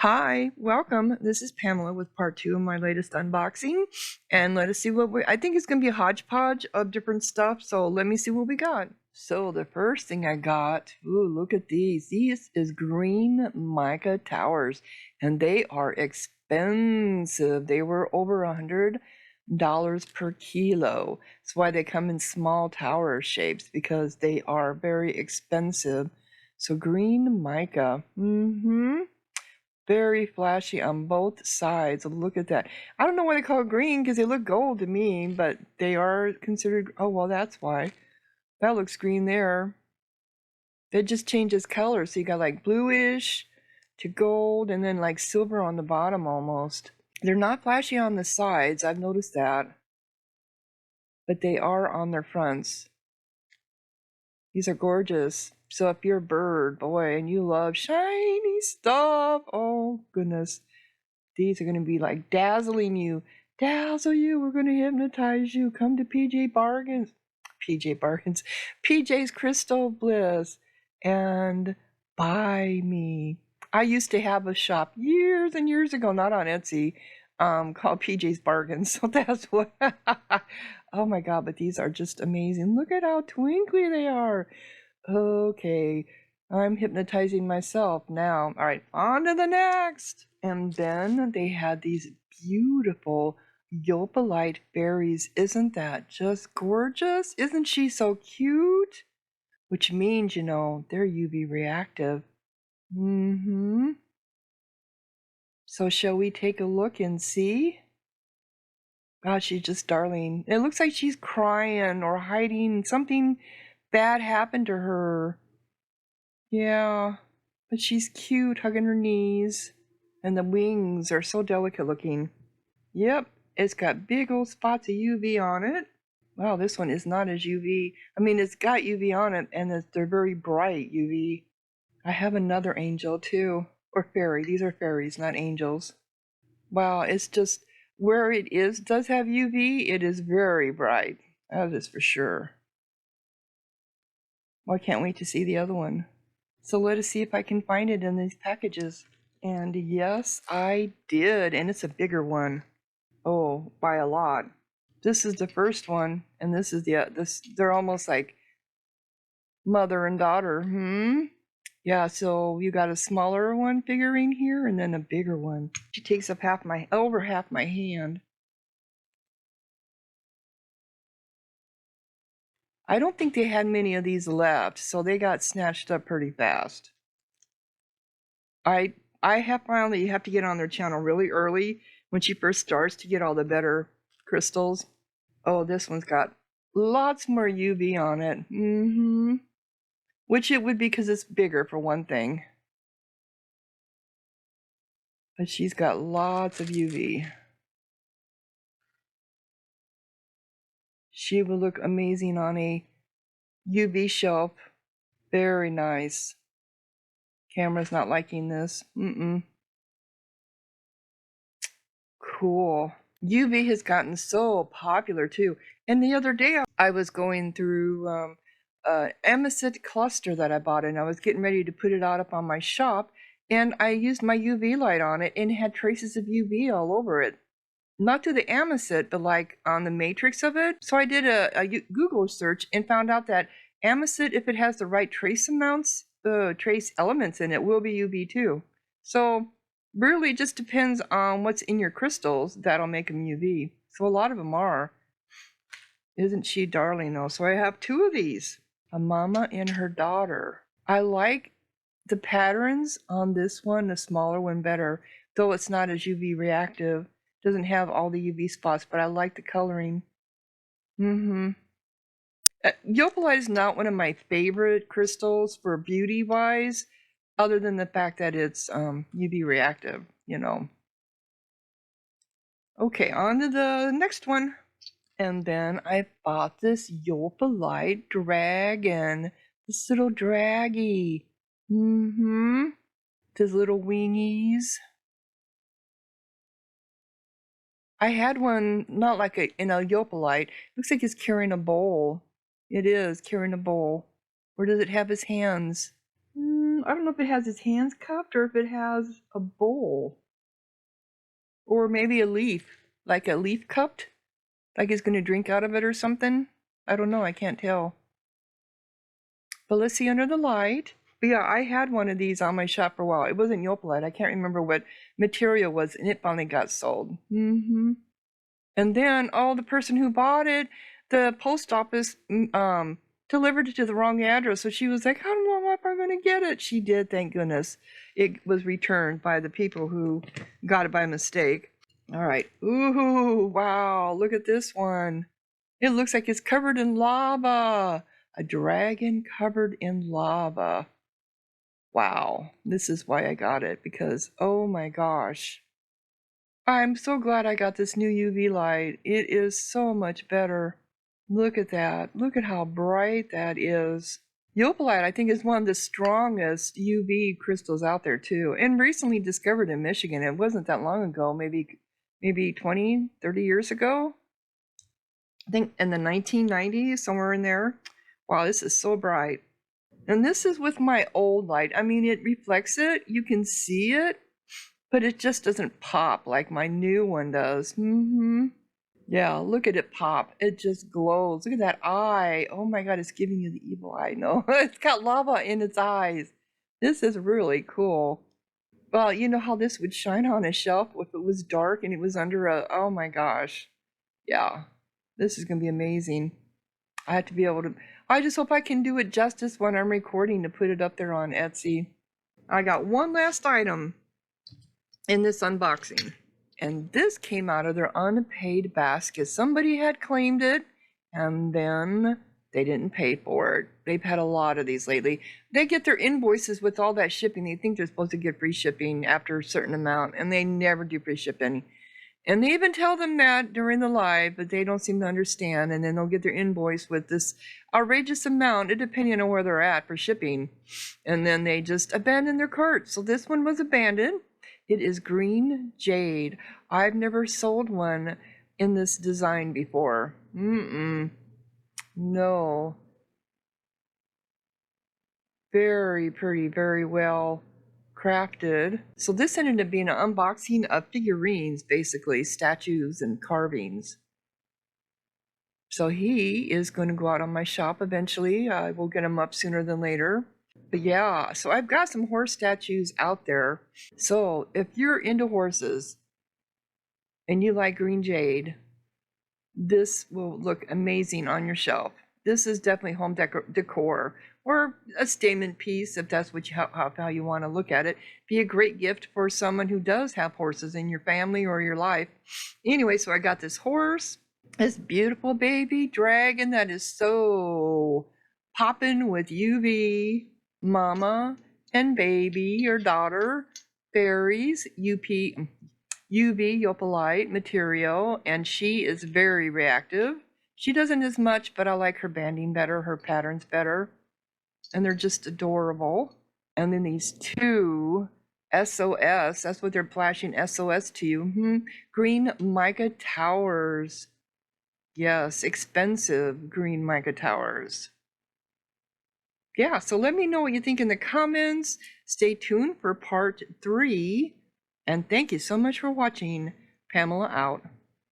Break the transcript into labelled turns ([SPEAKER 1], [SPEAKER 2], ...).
[SPEAKER 1] Hi, welcome. This is Pamela with part 2 of my latest unboxing. And let us see I think it's going to be a hodgepodge of different stuff. So let me see what we got. So the first thing I got, ooh, look at these. These is green mica towers. And they are expensive. They were over $100 per kilo. That's why they come in small tower shapes, because they are very expensive. So green mica. Very flashy on both sides. Look at that. I don't know why they call it green, because they look gold to me, but they are considered, oh, well, that's why. That looks green there. It just changes color. So you got like bluish to gold and then like silver on the bottom almost. They're not flashy on the sides. I've noticed that. But they are on their fronts. These are gorgeous. So if you're a bird, boy, and you love shiny stuff, oh goodness, these are going to be like dazzling you. Dazzle you. We're going to hypnotize you. Come to PJ's Crystal Bliss and buy me. I used to have a shop years and years ago, not on Etsy, called PJ's Bargains. So that's what. Oh my God, but these are just amazing. Look at how twinkly they are. Okay, I'm hypnotizing myself now. All right, on to the next. And then they had these beautiful Yopalite fairies. Isn't that just gorgeous? Isn't she so cute? Which means, they're UV reactive. So shall we take a look and see? God, she's just darling. It looks like she's crying or hiding. Something bad happened to her. Yeah, but she's cute, hugging her knees. And the wings are so delicate looking. Yep, it's got big old spots of UV on it. Wow, this one is not as UV. I mean, it's got UV on it, and they're very bright UV. I have another angel, too. Or fairy. These are fairies, not angels. Wow, it's just, where it does have UV, it is very bright. That is for sure. Well, I can't wait to see the other one. So let us see if I can find it in these packages. And yes, I did. And it's a bigger one. Oh, by a lot. This is the first one. And this is they're almost like mother and daughter. Yeah, so you got a smaller one figurine here and then a bigger one. She takes up over half my hand. I don't think they had many of these left, so they got snatched up pretty fast. I have found that you have to get on their channel really early when she first starts to get all the better crystals. Oh, this one's got lots more UV on it. Which it would be because it's bigger for one thing. But she's got lots of UV. She would look amazing on a UV shelf. Very nice. Camera's not liking this. Cool. UV has gotten so popular too. And the other day I was going through Amethyst cluster that I bought, and I was getting ready to put it out up on my shop, and I used my UV light on it and it had traces of UV all over it. Not to the Amethyst, but like on the matrix of it. So I did a Google search and found out that Amethyst, if it has the right trace amounts, trace elements in it, will be UV too. So really just depends on what's in your crystals that'll make them UV. So a lot of them are. Isn't she darling though? So I have two of these, a mama and her daughter. I like the patterns on this one, the smaller one, better, though it's not as UV reactive. Doesn't have all the UV spots, but I like the coloring. Yopalite is not one of my favorite crystals for beauty wise, other than the fact that it's UV reactive, Okay, on to the next one. And then I bought this Yopalite dragon. This little draggy. His little wingies. I had one, not like in a Yopalite. Looks like he's carrying a bowl. It is carrying a bowl. Where does it have his hands? I don't know if it has his hands cupped or if it has a bowl. Or maybe a leaf, like a leaf cupped, like he's going to drink out of it or something. I don't know, I can't tell. But let's see under the light. But yeah, I had one of these on my shop for a while. It wasn't Yopalite. I can't remember what material was, and it finally got sold. And then, the person who bought it, the post office delivered it to the wrong address. So she was like, I don't know if I'm going to get it. She did, thank goodness. It was returned by the people who got it by mistake. All right. Ooh, wow. Look at this one. It looks like it's covered in lava. A dragon covered in lava. Wow. This is why I got it, because, oh my gosh. I'm so glad I got this new UV light. It is so much better. Look at that. Look at how bright that is. Yopalite, I think, is one of the strongest UV crystals out there, too. And recently discovered in Michigan. It wasn't that long ago, maybe 20, 30 years ago. I think in the 1990s, somewhere in there. Wow, this is so bright. And this is with my old light. I mean, it reflects it. You can see it. But it just doesn't pop like my new one does. Yeah, look at it pop. It just glows. Look at that eye. Oh my God, it's giving you the evil eye. No, it's got lava in its eyes. This is really cool. Well, you know how this would shine on a shelf if it was dark and it was under oh my gosh. Yeah, this is going to be amazing. I have to be able to, I just hope I can do it justice when I'm recording to put it up there on Etsy. I got one last item in this unboxing, and this came out of their unpaid basket. Somebody had claimed it and then they didn't pay for it. They've had a lot of these lately. They get their invoices with all that shipping. They think they're supposed to get free shipping after a certain amount, and they never do free shipping. And they even tell them that during the live, but they don't seem to understand. And then they'll get their invoice with this outrageous amount, depending on where they're at for shipping. And then they just abandon their cart. So this one was abandoned. It is green jade. I've never sold one in this design before. No. Very pretty, very well crafted. So this ended up being an unboxing of figurines, basically, statues and carvings. So he is going to go out on my shop eventually. I will get him up sooner than later. But yeah, so I've got some horse statues out there. So if you're into horses and you like green jade, this will look amazing on your shelf. This is definitely home decor or a statement piece, if that's what how you want to look at it. Be a great gift for someone who does have horses in your family or your life. Anyway, so I got this horse, this beautiful baby dragon that is so popping with UV. Mama and baby or daughter fairies, UV Yopalite material, and she is very reactive. She doesn't as much, but I like her banding better, her patterns better, and they're just adorable. And then these two SOS, that's what they're flashing SOS to you. Green mica towers. Yes, expensive green mica towers. Yeah, so let me know what you think in the comments. Stay tuned for part 3. And thank you so much for watching. Pamela out.